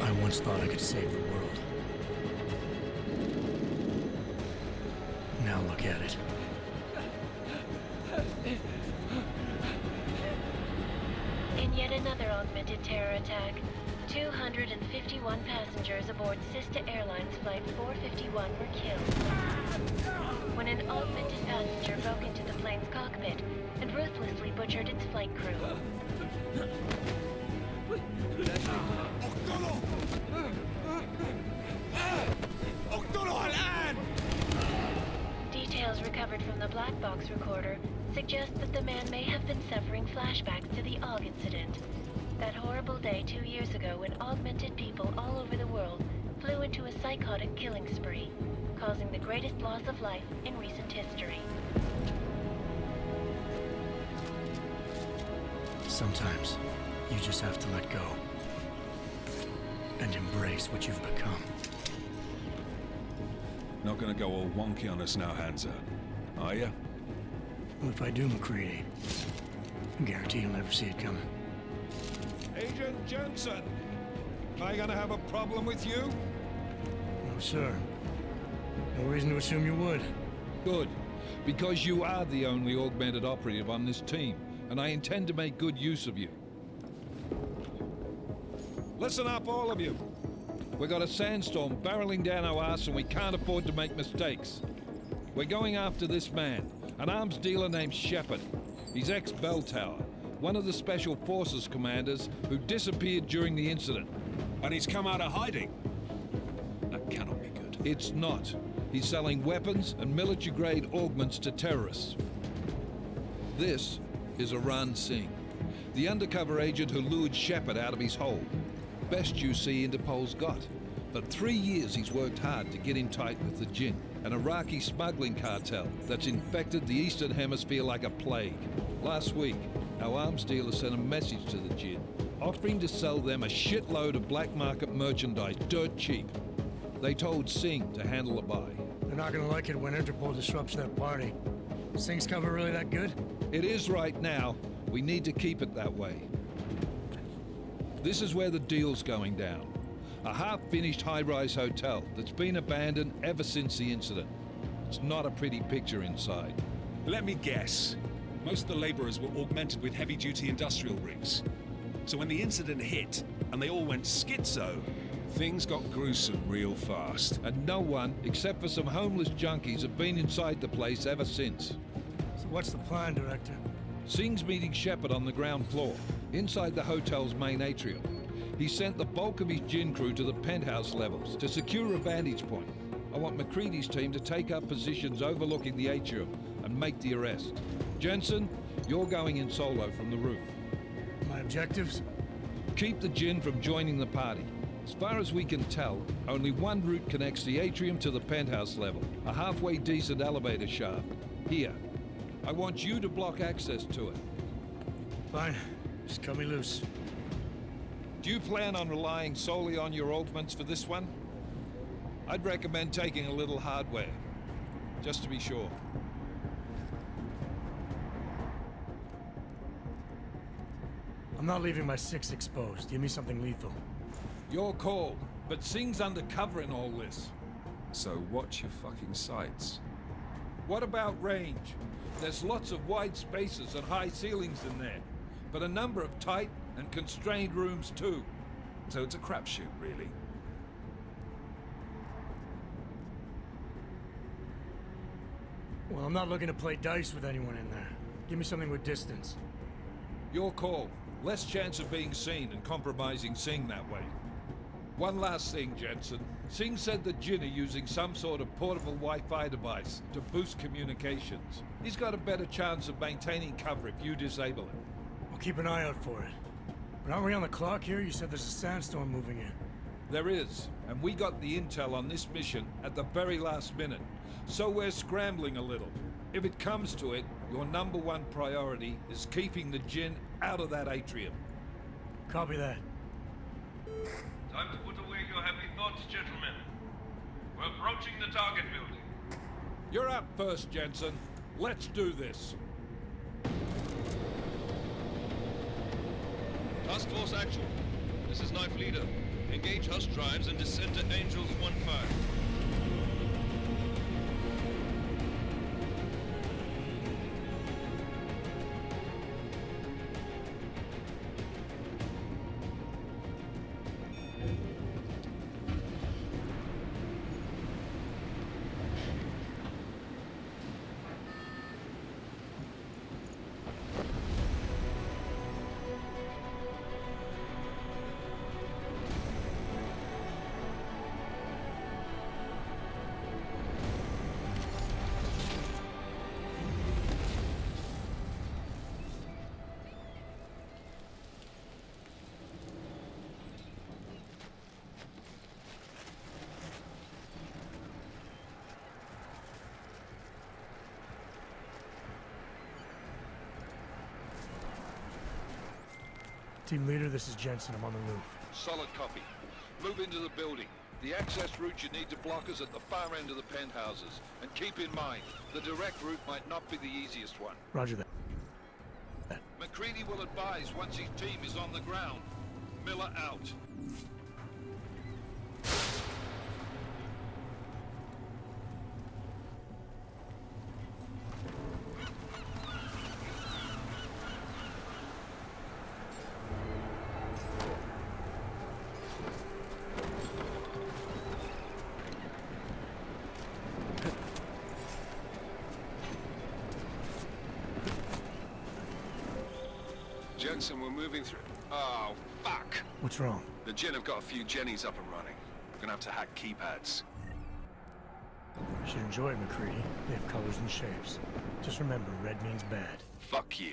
I once thought I could save the world. Now look at it. In yet another augmented terror attack, 251 passengers aboard Sister Airlines Flight 451 were killed when an augmented passenger broke into the plane's cockpit and ruthlessly butchered its flight crew. Details recovered from the black box recorder suggest that the man may have been suffering flashbacks to the AUG incident. That horrible day 2 years ago when augmented people all over the world flew into a psychotic killing spree, causing the greatest loss of life in recent history. Sometimes, you just have to let go. And embrace what you've become. Not gonna go all wonky on us now, Hansa, are you? Well, if I do, McCready, I guarantee you'll never see it coming. Agent Jensen! Am I gonna have a problem with you? No, sir. No reason to assume you would. Good, because you are the only augmented operative on this team, and I intend to make good use of you. Listen up, all of you. We've got a sandstorm barreling down our arse and we can't afford to make mistakes. We're going after this man, an arms dealer named Shepard. He's ex-Bell Tower, one of the Special Forces commanders who disappeared during the incident. And he's come out of hiding. That cannot be good. It's not. He's selling weapons and military-grade augments to terrorists. This is Aran Singh, the undercover agent who lured Shepard out of his hole. Best you see Interpol's got. For 3 years he's worked hard to get in tight with the Jinn, an Iraqi smuggling cartel that's infected the Eastern Hemisphere like a plague. Last week, our arms dealer sent a message to the Jinn, offering to sell them a shitload of black market merchandise dirt cheap. They told Singh to handle the buy. They're not gonna like it when Interpol disrupts that party. Singh's cover really that good? It is right now. We need to keep it that way. This is where the deal's going down. A half-finished high-rise hotel that's been abandoned ever since the incident. It's not a pretty picture inside. Let me guess. Most of the laborers were augmented with heavy-duty industrial rigs. So when the incident hit, and they all went schizo, things got gruesome real fast. And no one, except for some homeless junkies, have been inside the place ever since. So what's the plan, Director? Singh's meeting Shepard on the ground floor, inside the hotel's main atrium. He sent the bulk of his Jinn crew to the penthouse levels to secure a vantage point. I want McCready's team to take up positions overlooking the atrium and make the arrest. Jensen, you're going in solo from the roof. My objectives? Keep the Jinn from joining the party. As far as we can tell, only one route connects the atrium to the penthouse level, a halfway decent elevator shaft. Here. I want you to block access to it. Fine. Just cut me loose. Do you plan on relying solely on your augments for this one? I'd recommend taking a little hardware, just to be sure. I'm not leaving my 6 exposed. Give me something lethal. Your call, but Singh's undercover in all this. So watch your fucking sights. What about range? There's lots of wide spaces and high ceilings in there, but a number of tight and constrained rooms too. So it's a crapshoot, really. Well, I'm not looking to play dice with anyone in there. Give me something with distance. Your call. Less chance of being seen and compromising Singh that way. One last thing, Jensen. Singh said the Jinn are using some sort of portable Wi-Fi device to boost communications. He's got a better chance of maintaining cover if you disable it. I'll keep an eye out for it. But aren't we on the clock here? You said there's a sandstorm moving in. There is, and we got the intel on this mission at the very last minute. So we're scrambling a little. If it comes to it, your #1 priority is keeping the Jinn out of that atrium. Copy that. Time to put away your happy thoughts, gentlemen. We're approaching the target building. You're up first, Jensen. Let's do this. Task Force Actual. This is Knife Leader. Engage host drives and descend to Angels 1-5. Team leader, this is Jensen. I'm on the roof. Solid copy. Move into the building. The access route you need to block is at the far end of the penthouses. And keep in mind, the direct route might not be the easiest one. Roger that. McCready will advise once his team is on the ground. Miller out. Jensen, we're moving through... Oh, fuck! What's wrong? The Jinn have got a few Jennies up and running. We're gonna have to hack keypads. You should enjoy it, McCready. They have colors and shapes. Just remember, red means bad. Fuck you.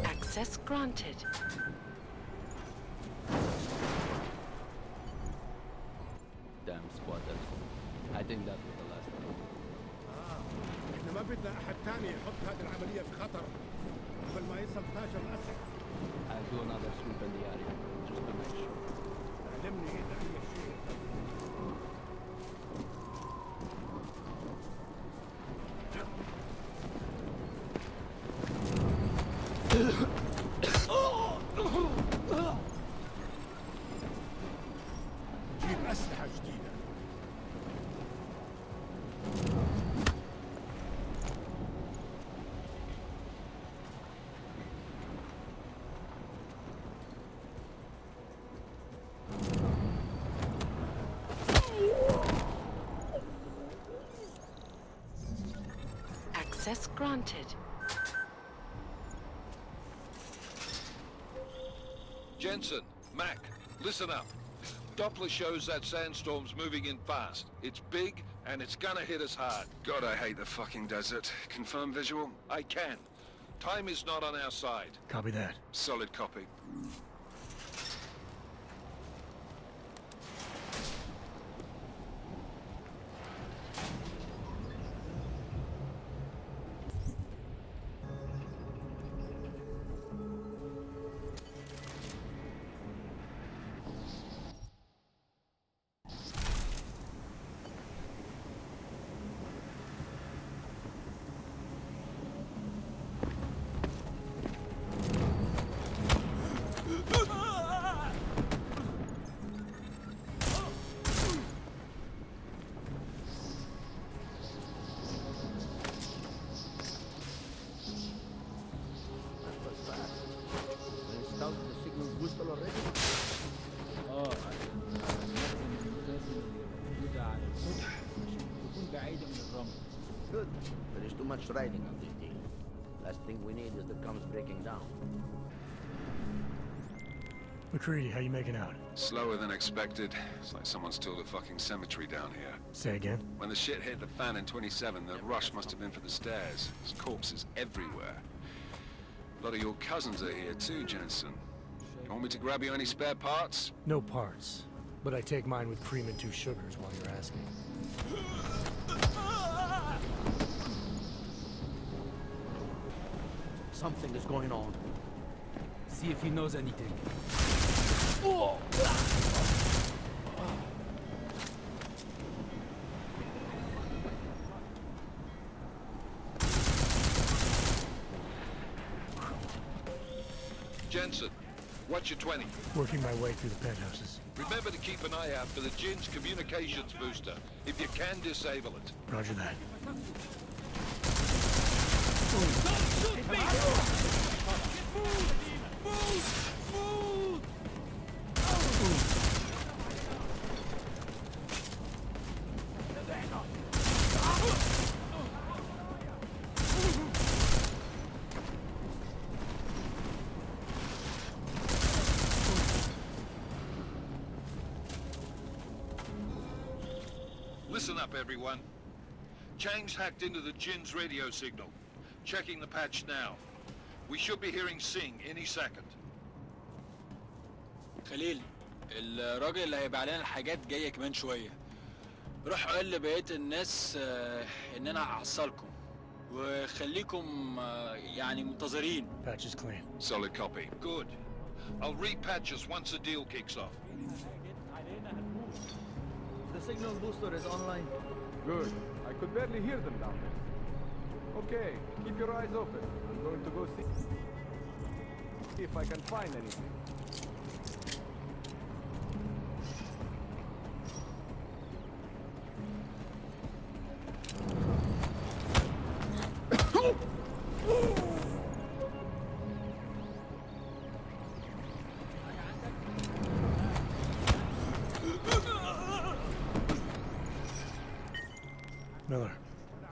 Access granted. Damn squatters. I think that was the last one. احنا ما بدنا احد تاني يحط هذه العملية في خطر قبل ما يصل تاج الأسد. I'll do another sweep in the area, just to make sure. علمني إذا أي شيء. جيب أسلحة جديدة. Access granted. Jensen, Mac, listen up. Doppler shows that sandstorm's moving in fast. It's big, and it's gonna hit us hard. God, I hate the fucking desert. Confirm visual? I can. Time is not on our side. Copy that. Solid copy. اه لازم موجودة على السطح عشان تكون بعيدة من الرمل. Good. There is too much riding on this deal. Last thing we need is the comms breaking down. McCready, how you making out? Slower than expected. It's like someone's tilled a fucking cemetery down here. Say again? When the shit hit the fan in 27, the rush must have been for the stairs. There's corpses everywhere. A lot of your cousins are here too, Jensen. You want me to grab you any spare parts? No parts. But I take mine with cream and 2 sugars while you're asking. Something is going on. See if he knows anything. Jensen, what's your 20? Working my way through the penthouses. Remember to keep an eye out for the Jin's communications booster. If you can, disable it. Roger that. Listen up, everyone. Chang's hacked into the Jin's radio signal. Checking the patch now. We should be hearing Singh any second. خليل، الراجل اللي هيبقى علينا الحاجات جاية كمان شوية. روح قول لبقية الناس إن أنا هحصلكم وخليكم يعني منتظرين. Patch is clean. Solid copy. Good. I'll repatch us once the deal kicks off. The signal booster is online. Good. I could barely hear them down there. Okay, keep your eyes open. I'm going to go see if I can find anything. Miller,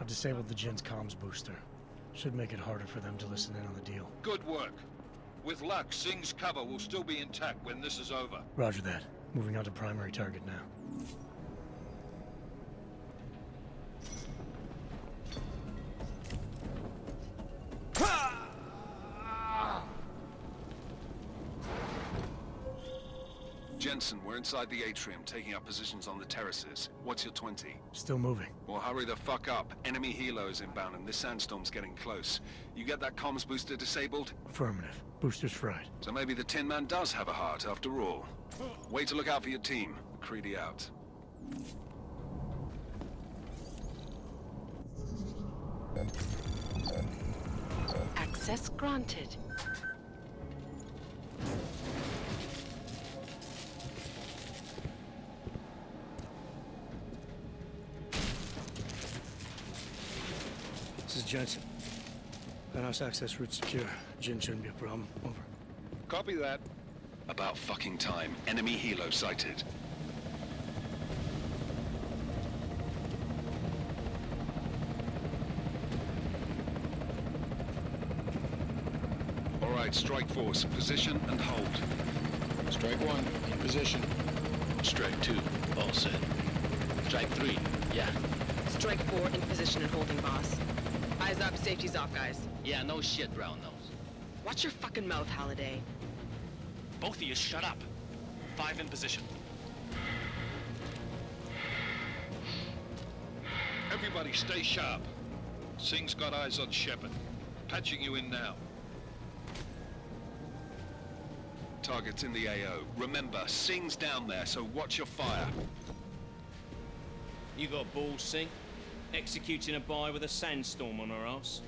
I've disabled the Jin's comms booster. Should make it harder for them to listen in on the deal. Good work. With luck, Singh's cover will still be intact when this is over. Roger that. Moving on to primary target now. Jensen, we're inside the atrium, taking up positions on the terraces. What's your 20? Still moving. Well, hurry the fuck up. Enemy helos inbound and this sandstorm's getting close. You get that comms booster disabled? Affirmative. Booster's fried. So maybe the Tin Man does have a heart after all. Way to look out for your team. Creedy out. Access granted. This is Jensen. Penthouse access route secure. Jin shouldn't be a problem. Over. Copy that. About fucking time. Enemy helo sighted. All right, strike force. Position and hold. Strike 1, in position. Strike 2, all set. Strike 3, yeah. Strike 4 in position and holding, boss. Eyes up, safety's off, guys. Yeah, no shit, brown nose. Watch your fucking mouth, Halliday. Both of you shut up. 5 in position. Everybody stay sharp. Singh's got eyes on Shepard. Patching you in now. Target's in the AO. Remember, Singh's down there, so watch your fire. You got balls, Singh? Executing a buy with a sandstorm on our ass?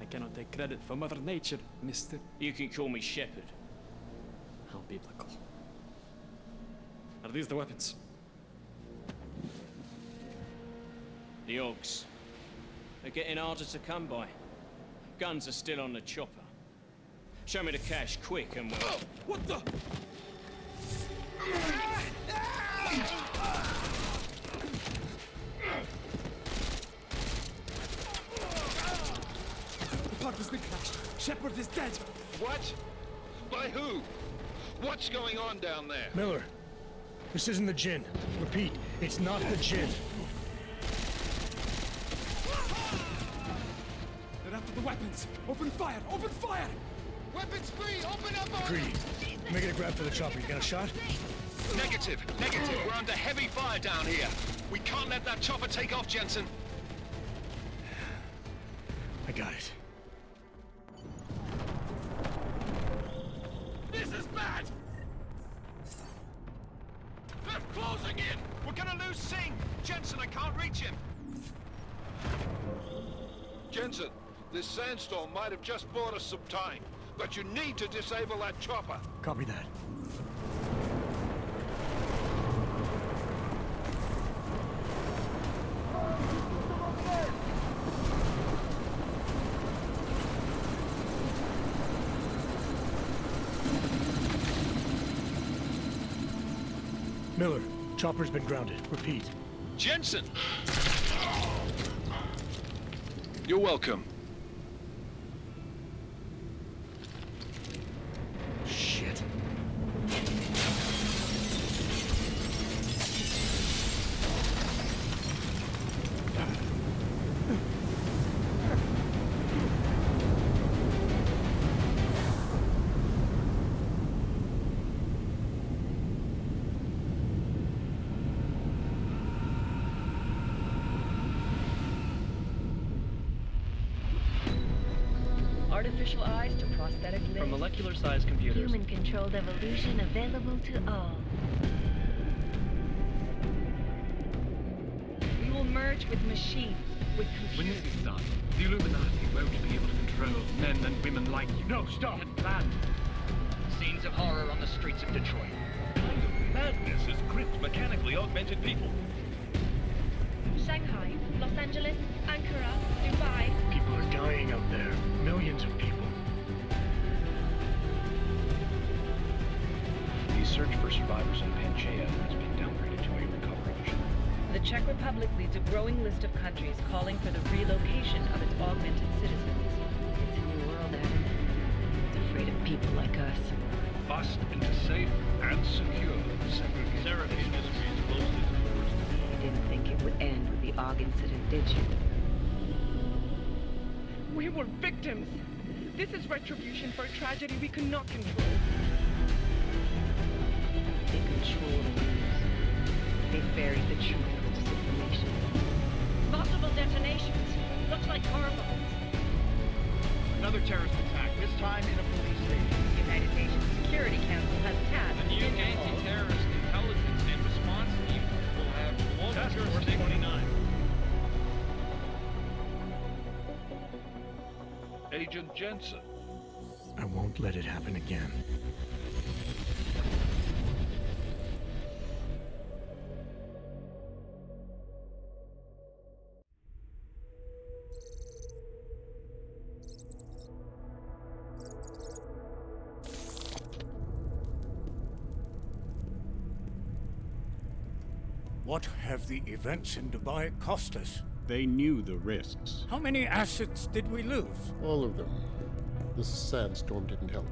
I cannot take credit for Mother Nature, mister. You can call me Shepard. How biblical. Are these the weapons? The Ogs. They're getting harder to come by. Guns are still on the chopper. Show me the cash, quick, and we'll... Oh, what the? The pod has been crashed. Shepard is dead. What? By who? What's going on down there? Miller, this isn't the Jin. Repeat, it's not the Jin. They're after the weapons. Open fire! Open fire! Weapons free! Open up on Creedy, make it a grab for the chopper. You got a shot? Negative. We're under heavy fire down here. We can't let that chopper take off, Jensen. I got it. This is bad! They're closing in! We're gonna lose Singh! Jensen, I can't reach him! Jensen, this sandstorm might have just bought us some time, but you need to disable that chopper. Copy that. Miller, chopper's been grounded. Repeat. Jensen! You're welcome. Shit. Artificial eyes to prosthetic limbs. From molecular-sized computers. Human-controlled evolution available to all. We will merge with machines, with computers. When this is done, the Illuminati won't be able to control men and women like you. No, stop! We had planned. Scenes of horror on the streets of Detroit. What kind of madness has gripped mechanically augmented people? Shanghai, Los Angeles, Ankara, Dubai. People are dying out there. Millions of people. The search for survivors in Pangaea has been downgraded to a recovery mission. The Czech Republic leads a growing list of countries calling for the relocation of its augmented citizens. It's a new world, Adam. It's afraid of people like us. Bust into safe and secure segregation. Seraph Industries closed its doors. You didn't think it would end with the AUG incident, did you? We were victims. This is retribution for a tragedy we could not control. They control the news. They buried the truth with disinformation. Multiple detonations. Looks like hormones. Another terrorist attack, this time in a police station. The United Nations Security Council has tasked The new anti-terrorist intelligence and response team will have global jurisdiction. 29. Agent Jensen. I won't let it happen again. What have the events in Dubai cost us? They knew the risks. How many assets did we lose? All of them. This sandstorm didn't help.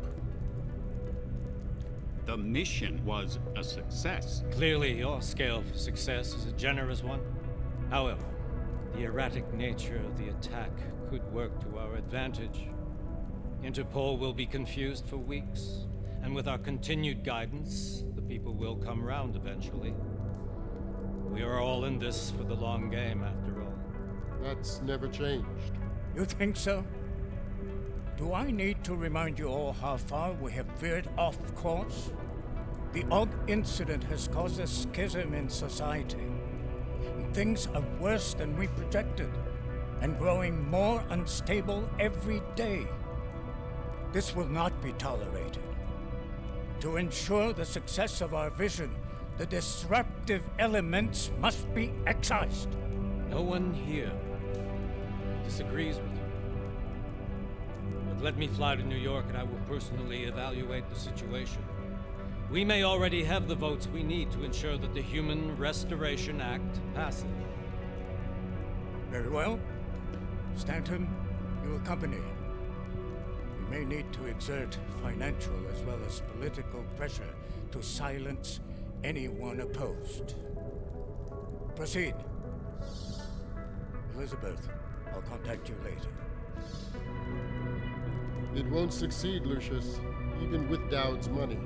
The mission was a success. Clearly, your scale for success is a generous one. However, the erratic nature of the attack could work to our advantage. Interpol will be confused for weeks, and with our continued guidance, the people will come round eventually. We are all in this for the long game, after all. That's never changed. You think so? Do I need to remind you all how far we have veered off course? The AUG incident has caused a schism in society. Things are worse than we projected, and growing more unstable every day. This will not be tolerated. To ensure the success of our vision, the disruptive elements must be excised. No one here disagrees with you. But let me fly to New York and I will personally evaluate the situation. We may already have the votes we need to ensure that the Human Restoration Act passes. Very well. Stanton, you accompany. We may need to exert financial as well as political pressure to silence anyone opposed. Proceed. Elizabeth, I'll contact you later. It won't succeed, Lucius, even with Dowd's money.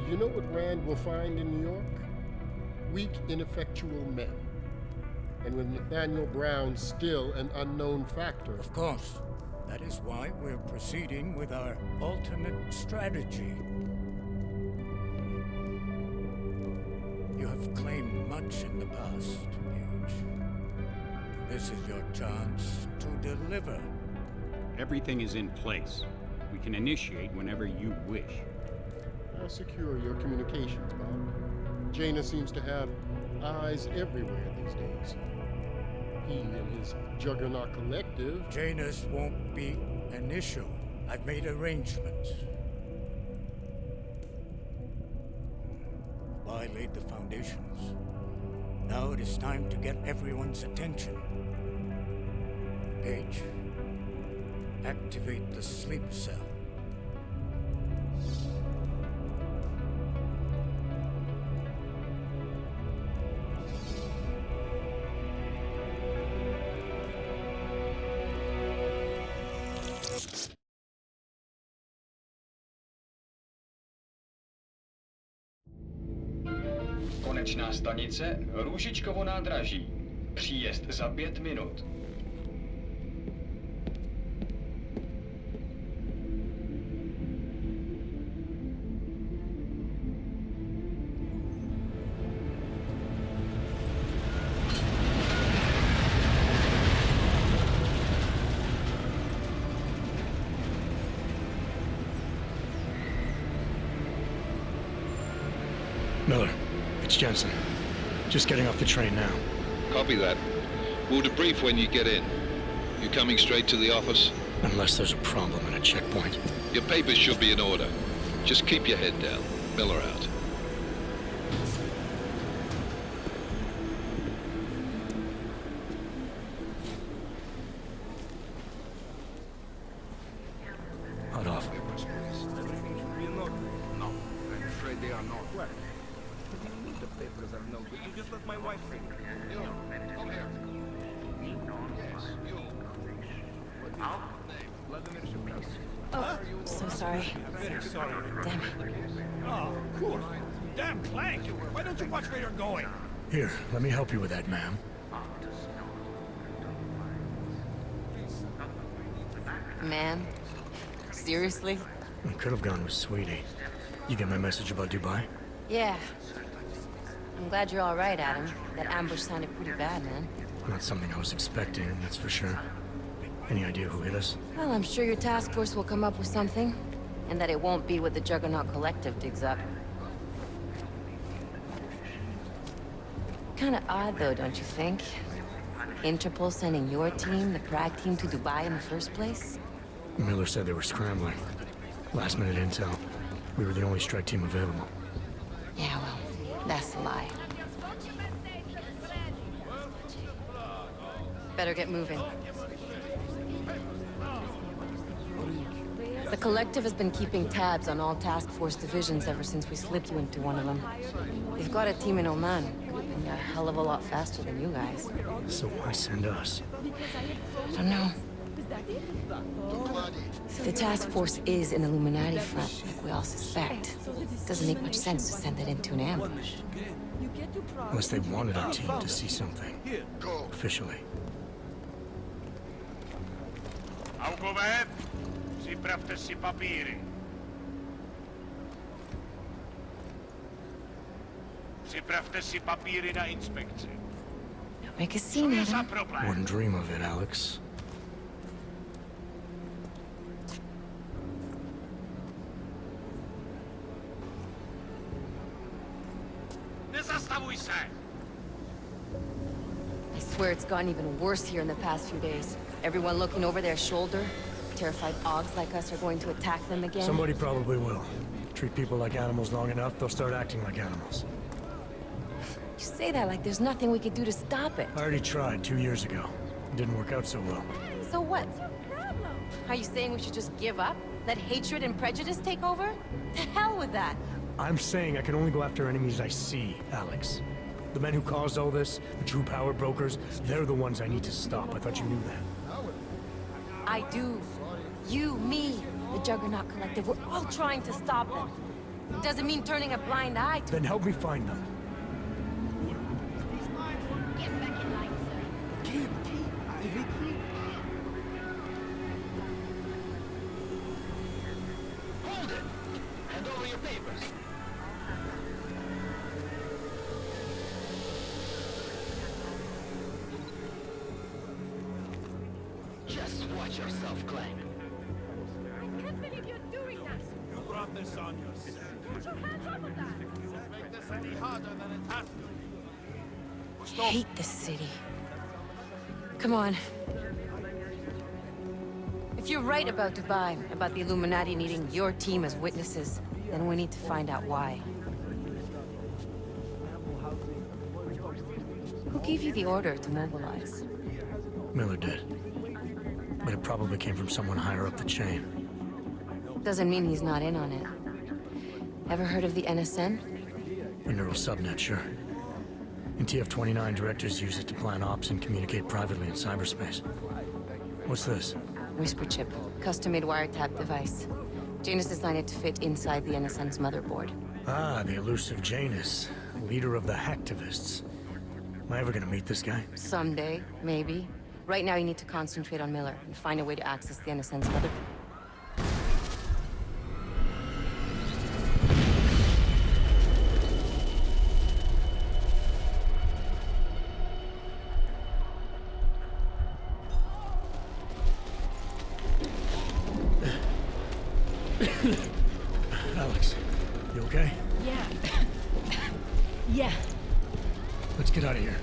You know what Rand will find in New York? Weak, ineffectual men. And with Nathaniel Brown still an unknown factor. Of course. That is why we're proceeding with our alternate strategy. You have claimed much in the past, Paige. This is your chance to deliver. Everything is in place. We can initiate whenever you wish. I'll secure your communications, Bob. Jaina seems to have eyes everywhere these days. He and his Juggernaut Collective... Janus won't be an issue. I've made arrangements. I laid the foundations. Now it is time to get everyone's attention. Paige, activate the sleep cell. Konečná stanice Růžičkovo nádraží. Příjezd za 5 minut. Miller, it's Jensen. Just getting off the train now. Copy that. We'll debrief when you get in. You coming straight to the office? Unless there's a problem at a checkpoint. Your papers should be in order. Just keep your head down. Miller out. Hot off. No, I'm afraid they are not. What? What do you mean the papers are no good? You just let my wife think. You, come here. Yes, you. Oh, so sorry. Very sorry. Damn it. Oh, cool. Damn Clank. Why don't you watch where you're going? Here, let me help you with that, ma'am. Man? Seriously? I could have gone with Sweetie. You get my message about Dubai? Yeah. I'm glad you're all right, Adam. That ambush sounded pretty bad, man. Not something I was expecting, that's for sure. Any idea who hit us? Well, I'm sure your task force will come up with something. And that it won't be what the Juggernaut Collective digs up. Kinda odd, though, don't you think? Interpol sending your team, the Prague team, to Dubai in the first place? Miller said they were scrambling. Last minute intel. We were the only strike team available. Yeah, well, that's a lie. Better get moving. The Collective has been keeping tabs on all task force divisions ever since we slipped you into one of them. They've got a team in Oman. Could have been a hell of a lot faster than you guys. So why send us? I don't know. If the task force is an Illuminati front, like we all suspect, it doesn't make much sense to send it into an ambush. Unless they wanted our team to see something. Officially. Augoved, připravte si papíry. Připravte si papíry na inspekci. Make a scene, Adam. Wouldn't dream of it, Alex. Nezastavuj se! I swear it's gotten even worse here in the past few days. Everyone looking over their shoulder. Terrified Augs like us are going to attack them again. Somebody probably will. Treat people like animals long enough, they'll start acting like animals. You say that like there's nothing we could do to stop it. I already tried 2 years ago. It didn't work out so well. So what? Are you saying we should just give up? Let hatred and prejudice take over? To hell with that! I'm saying I can only go after enemies I see, Alex. The men who caused all this, the true power brokers, they're the ones I need to stop. I thought you knew that. I do. You, me, the Juggernaut Collective, we're all trying to stop them. Doesn't mean turning a blind eye to... Then help me find them. Get back in line, sir. Hold it! Hand over your papers. Just watch yourself, Clang. I can't believe you're doing that. You brought this on yourself. Put your hands off of that. Make this any harder than it has to be. I hate this city. Come on. If you're right about Dubai, about the Illuminati needing your team as witnesses, then we need to find out why. Who gave you the order to mobilize? Miller did. But it probably came from someone higher up the chain. Doesn't mean he's not in on it. Ever heard of the NSN? A neural subnet, sure. In TF-29, directors use it to plan ops and communicate privately in cyberspace. What's this? Whisper chip. Custom-made wiretap device. Janus designed it to fit inside the NSN's motherboard. Ah, the elusive Janus. Leader of the hacktivists. Am I ever gonna meet this guy? Someday, maybe. Right now you need to concentrate on Miller and find a way to access the NSN's motherboard. Alex, you okay? Yeah. Yeah. Let's get out of here.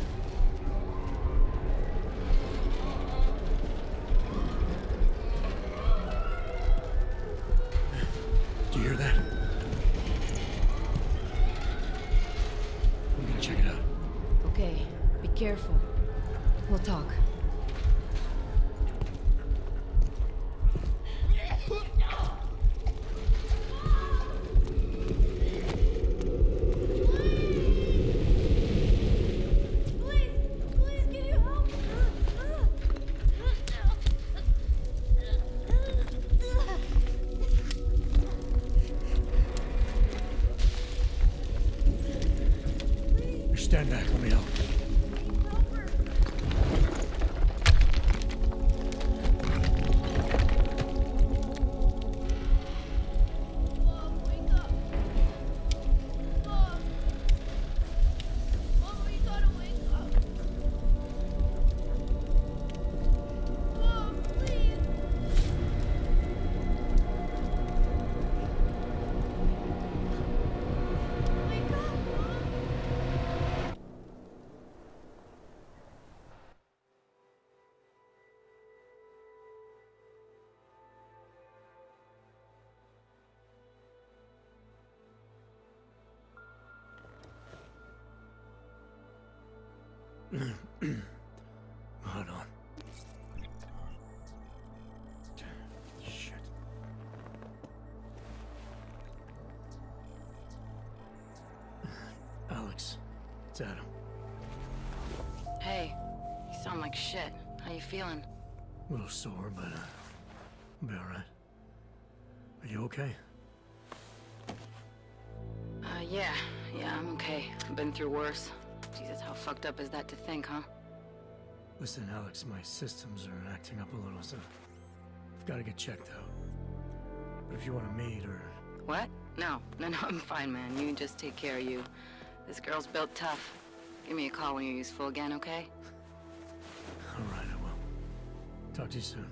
Do you hear that? I'm gonna check it out. Okay, be careful. We'll talk. Stand back, let me help. Hold on. Shit. Alex, it's Adam. Hey, you sound like shit. How you feeling? A little sore, but I'll be alright. Are you okay? Yeah, I'm okay. I've been through worse. Jesus, how fucked up is that to think, huh? Listen, Alex, my systems are acting up a little, so I've got to get checked out. But if you want to meet or... What? No, I'm fine, man. You just take care of you. This girl's built tough. Give me a call when you're useful again, okay? All right, I will. Talk to you soon.